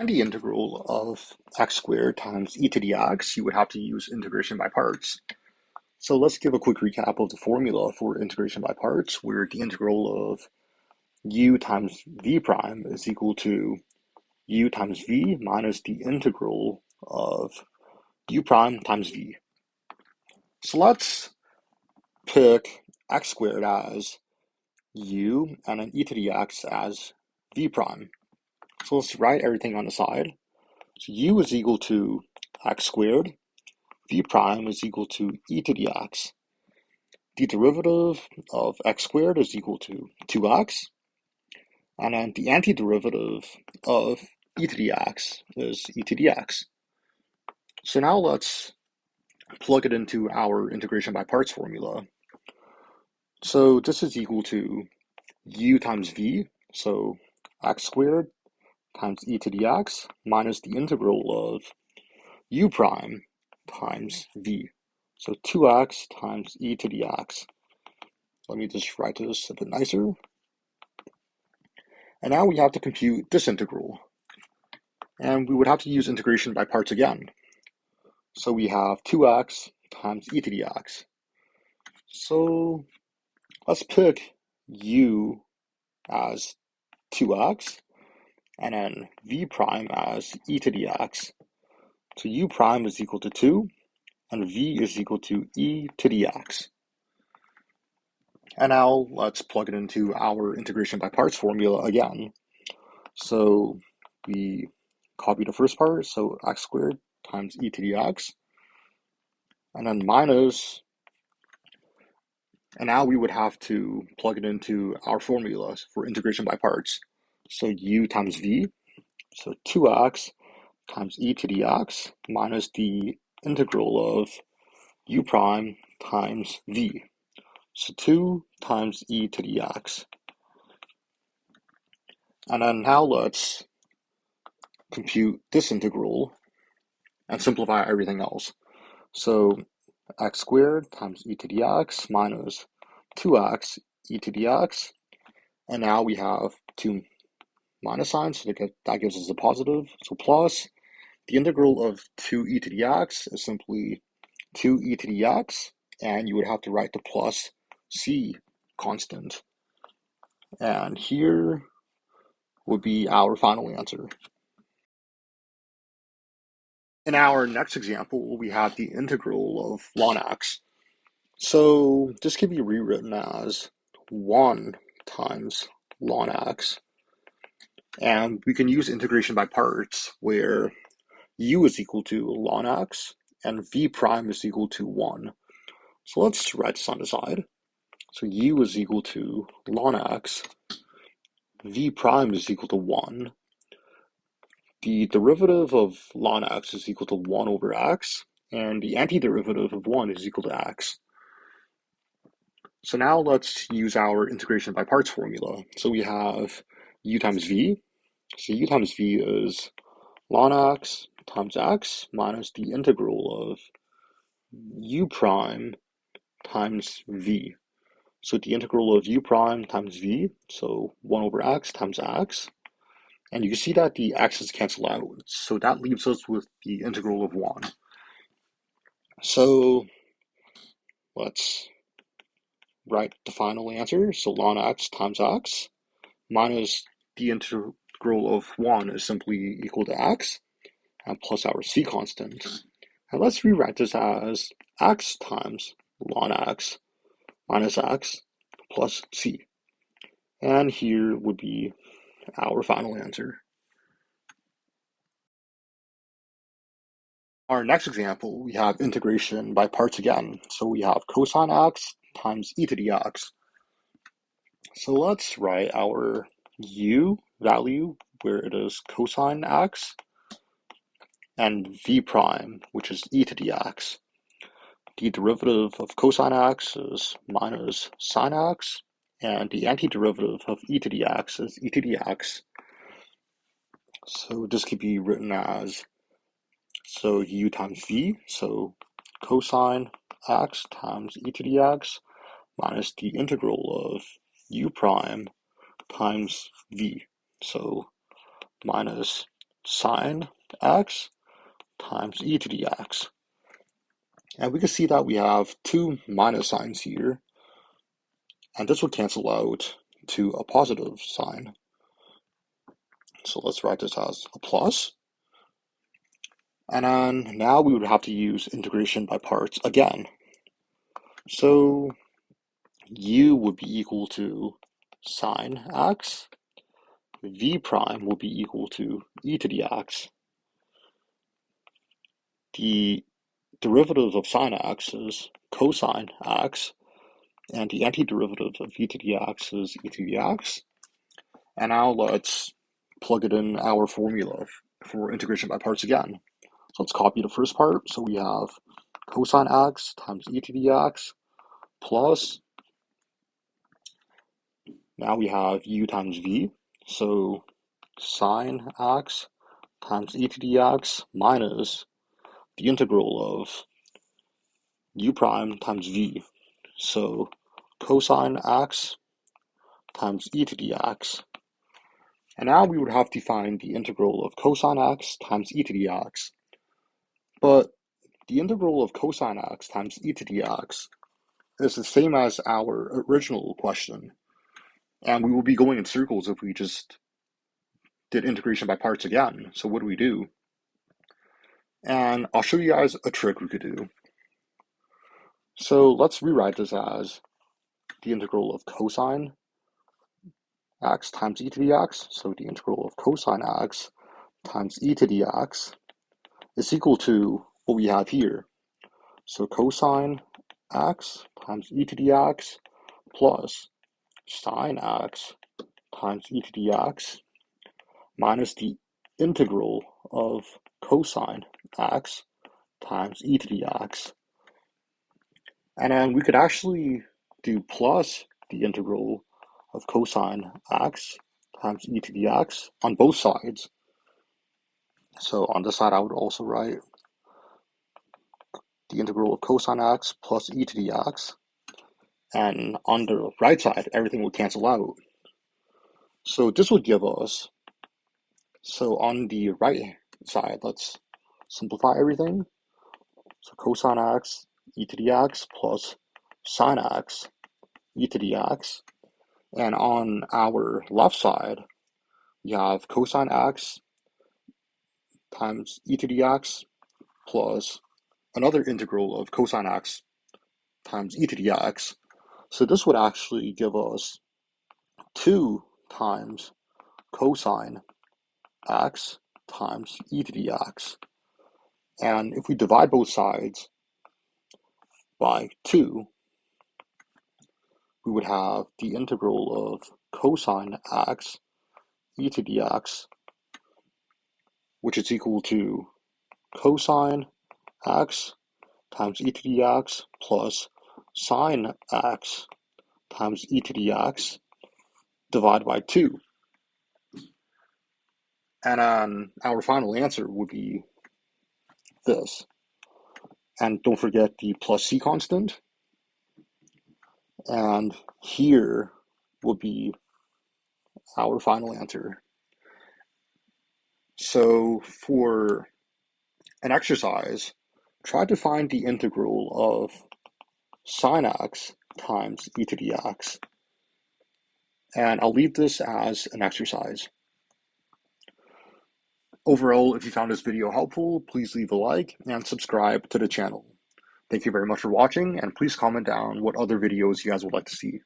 And the integral of x squared times e to the x, you would have to use integration by parts. So let's give a quick recap of the formula for integration by parts, where the integral of u times v prime is equal to u times v minus the integral of u prime times v. So let's pick x squared as u and then e to the x as v prime. So let's write everything on the side. So u is equal to x squared, v prime is equal to e to the x. The derivative of x squared is equal to 2x, and then the antiderivative of e to the x is e to the x. So now let's plug it into our integration by parts formula. So this is equal to u times v, so x squared times e to the x minus the integral of u prime times v. So 2x times e to the x. Let me just write this a bit nicer. And now we have to compute this integral. And we would have to use integration by parts again. So we have 2x times e to the x. So let's pick u as 2x and then v prime as e to the x. So u prime is equal to 2 and v is equal to e to the x. And now let's plug it into our integration by parts formula again. So we copy the first part, so x squared times e to the x, and then minus, and now we would have to plug it into our formulas for integration by parts. So u times v, so 2x times e to the x minus the integral of u prime times v. So 2 times e to the x. And then now let's compute this integral and simplify everything else. So x squared times e to the x minus 2x e to the x. And now we have two minus signs, so that gives us a positive. So plus the integral of 2e to the x is simply 2e to the x, and you would have to write the plus c constant. And here would be our final answer. In our next example, we have the integral of ln x. So this can be rewritten as 1 times ln x. And we can use integration by parts where u is equal to ln x and v prime is equal to 1. So let's write this on the side. So u is equal to ln x, v prime is equal to 1. The derivative of ln x is equal to 1 over x, and the antiderivative of 1 is equal to x. So now let's use our integration by parts formula. So we have u times v. So u times v is ln x times x minus the integral of u prime times v. So the integral of u prime times v, so 1 over x times x. And you can see that the x's cancel out. So that leaves us with the integral of 1. So let's write the final answer. So ln x times x minus the integral of 1 is simply equal to x, and plus our c constant. And let's rewrite this as x times ln x minus x plus c. And here would be our final answer. Our next example, we have integration by parts again. So we have cosine x times e to the x. So let's write our u value where it is cosine x and v prime, which is e to the x. The derivative of cosine x is minus sine x, and the antiderivative of e to the x is e to the x. So this could be written as, so u times v, so cosine x times e to the x minus the integral of u prime times v, so minus sine x times e to the x. And we can see that we have two minus signs here, and this would cancel out to a positive sign. So let's write this as a plus. And then now we would have to use integration by parts again. So u would be equal to sine x, v prime will be equal to e to the x. The derivative of sine x is cosine x, and the antiderivative of e to the x is e to the x. And now let's plug it in our formula for integration by parts again. So let's copy the first part. So we have cosine x times e to the x plus, now we have u times v. So sine x times e to the x minus the integral of u prime times v. So cosine x times e to the x. And now we would have to find the integral of cosine x times e to the x. But the integral of cosine x times e to the x is the same as our original question. And we will be going in circles if we just did integration by parts again. So what do we do? And I'll show you guys a trick we could do. So let's rewrite this as the integral of cosine x times e to the x. So the integral of cosine x times e to the x is equal to what we have here. So cosine x times e to the x plus sine x times e to the x minus the integral of cosine x times e to the x. And then we could actually do plus the integral of cosine x times e to the x on both sides. So on this side, I would also write the integral of cosine x plus e to the x. And on the right side, everything would cancel out. So this would give us, so on the right side, let's simplify everything. So cosine x e to the x plus sine x e to the x. And on our left side, we have cosine x times e to the x plus another integral of cosine x times e to the x. So this would actually give us 2 times cosine x times e to the x. And if we divide both sides by 2, we would have the integral of cosine x e to the x, which is equal to cosine x times e to the x plus sine x times e to the x divided by 2. And our final answer would be this. And don't forget the plus c constant. And here will be our final answer. So for an exercise, try to find the integral of sine x times e to the x. And I'll leave this as an exercise. Overall, if you found this video helpful, please leave a like and subscribe to the channel. Thank you very much for watching, and please comment down what other videos you guys would like to see.